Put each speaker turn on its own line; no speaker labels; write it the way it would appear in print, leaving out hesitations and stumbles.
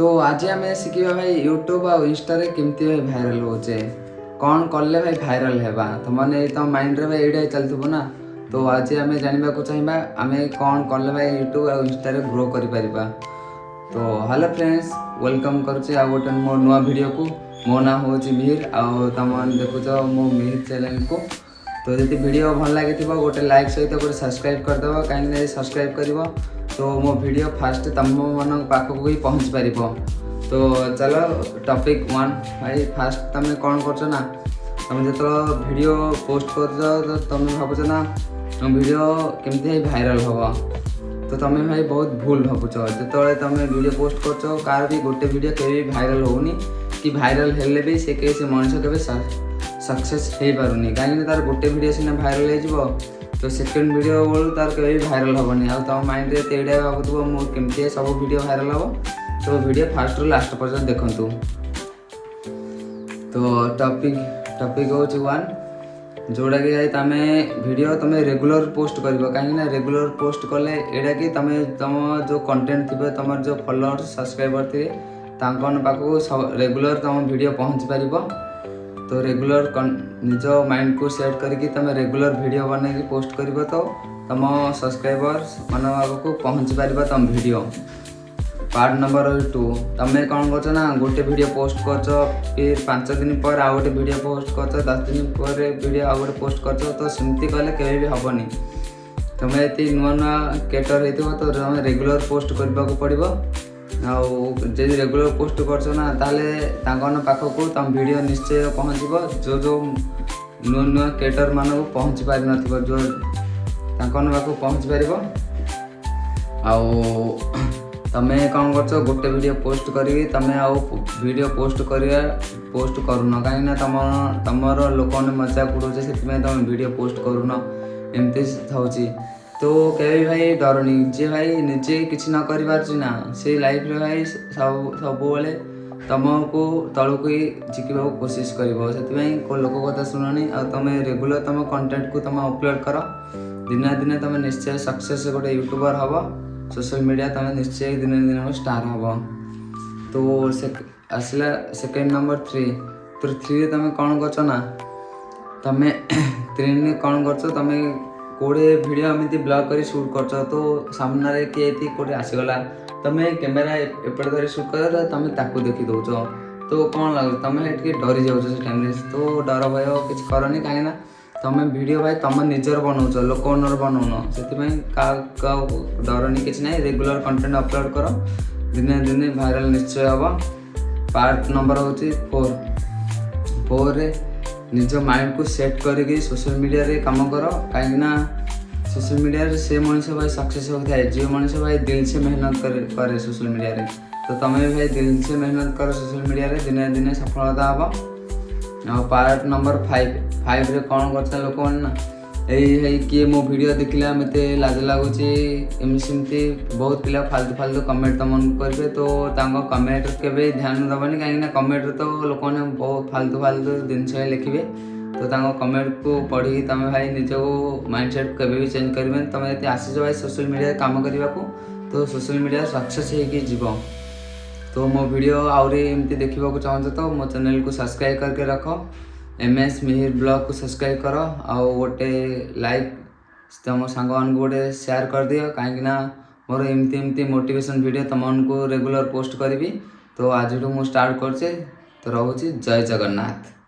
तो आज आम शिखा भाई यूट्यूब आ इंस्टा केमती भाई भाइराल होचे कौन कले भाई भाइराल हेबा तो मैंने तुम माइंड रे भाई एडा चलथबो ना। तो आज आम जानवा को चाहिए आम कौन कले भाई यूट्यूब आ इंस्टा ग्रो कर पारिबा। तो हेलो फ्रेंड्स, वेलकम करुचे आ गोटे मो नुआ वीडियो को। मो ना हूँ मिहिर आम देखुच मो मिहिर चैनल को। तो जब वीडियो भल लगी गोटे लाइक सहित गोटे सब्सक्राइब करदेव कहीं सब्सक्राइब कर तो मो वीडियो फास्ट तुम मन पाखक ही पहुँच पार। तो चलो टॉपिक 1 भाई फास्ट तुम कौन कर ना तुम जो वीडियो पोस्ट कर तुम भावुच ना वीडियो केमती भाइराल हम। तो तुम भाई बहुत भूल भावुच जो तुम वीडियो पोस्ट कर कार भी गोटे वीडियो कभी भाइराल होनी कि भाइराल हेले भी से मनुष्य के सक्सेस हो पारुनी कहीं तार गोटे वीडियो सीना भाइराल हो तो सेकेंड वीडियो बेलू तार कभी भाइराल हेनी आ तुम माइंड में तेड़ा भावुव मो केमती सब वीडियो भाइराल हम। तो वीडियो फास्ट रू लास्ट पर्यटन देखु। तो टॉपिक हूँ 1 जोड़ा कि तुम वीडियो तुम रेगुलर पोस्ट कर कहीं रेगुलर पोस्ट कले एटा कि तुम जो कंटेंट थी तुम जो फॉलोअर्स सब्सक्राइबर थे पाखक रेगुलर तुम वीडियो पहुँच पार। तो रेगुलर निज माइंड को सेट करके तुम रेगुलर वीडियो बन पोस्ट कर तो तुम सब्सक्राइबर्स मान को पहुँच पार तुम वीडियो। पार्ट नंबर 2 तुम कौन कर ना गोटे वीडियो पोस्ट कर फिर 5 दिन पर आ गोटे वीडियो पोस्ट कर 10 दिन पर वीडियो आ गोटे पोस्ट कर तो सेमती कले केवे भी हेनी। तुम ये नुआ नुआ क्रिएटर हो तो तुम रेगुलर पोस्ट करने को पड़ो। आदि रेगुलर पोस्ट कर ना ताले पाखक तुम वीडियो निश्चय पहुँच जो नुआ नुआ क्रिएटर मान को पहुँच पार न जो पाखक पहुँच पार। तुम कौन कर गोटे वीडियो पोस्ट करी तुम वीडियो पोस्ट करून कहीं तुम लोक मजाक उड़ाऊे से तुम वीडियो पोस्ट करून एमती होची। तो कभी भाई डरनी जे भाई निजे किसी न कर ना से लाइफ रे भाई सब तुमको तलक ही जिकवा कोशिश कर को लोक कथा शुणनी आ तुम रेगुलर तुम कंटेंट को तुम अपलोड कर दिने दिने तुम निश्चय सक्सेस गोटे यूट्यूबर हम। सोशल मीडिया तुम निश्चय दिने दिन स्टार हम। तो आसला सेकेंड नंबर 3 तो 3 तुम कौन कर ना तुम 3 कौन कर तुम कोड़े वीडियो एमती ब्लॉग कर शूट कर तो सामने किए कोटे आसीगला तुम कैमेरा एपटे धरी शूट कर तुम ताकू देखी दौच तो कौन लगे तुम डरी जाऊँ से टाइम। तो डर भय किसी करनी कहीं तुम वीडियो भाई तुम निजर बनाऊच लोक बनाऊन से डरनी किसी ना रेगुलर कंटेंट अपलोड कर दिने दिने भाइराल निश्चय हम। पार्ट नंबर हूँ 4 निज माइंड को सेट करके सोशल मीडिया रे काम कर कहीं सोशल मीडिया रे से मनुष्य भाई सक्सेस होता है जो मनुष्य भाई दिल से मेहनत करे सोशल मीडिया रे। तो तुम भी भाई दिल से मेहनत कर सोशल मीडिया रे दिने दिने सफलता हम। पार्ट नंबर 5 रे कौन करता लोक ना यही किए मो वीडियो देखला मत लाज लगुच एमती बहुत पिला फालतू फालतू कमेंट तुम करेंगे तो कमेंट के ध्यान दबनी कहीं कमेंट तो लोक मैंने बहुत फालतू फालतू जिनस लिखे तो कमेंट को पढ़ी तुम भाई निज माइंड सेट केवे भी चेंज करें। तुम ये आसीज भाई सोशल मीडिया काम करने को तो सोशल मीडिया सक्सेस होगी। तो मो वीडियो आहरी एमती देखा चाहो तो मो चैनल को सब्सक्राइब करके रख MS मिहिर ब्लॉग को सब्सक्राइब कर गोटे लाइक तुम सांग मान गोटे शेयर कर दियो कहीं मोर एमती मोटिवेशन वीडियो तुमको रेगुलर पोस्ट करी। तो आज मु स्टार्ट कर तो रोचे जय जगन्नाथ।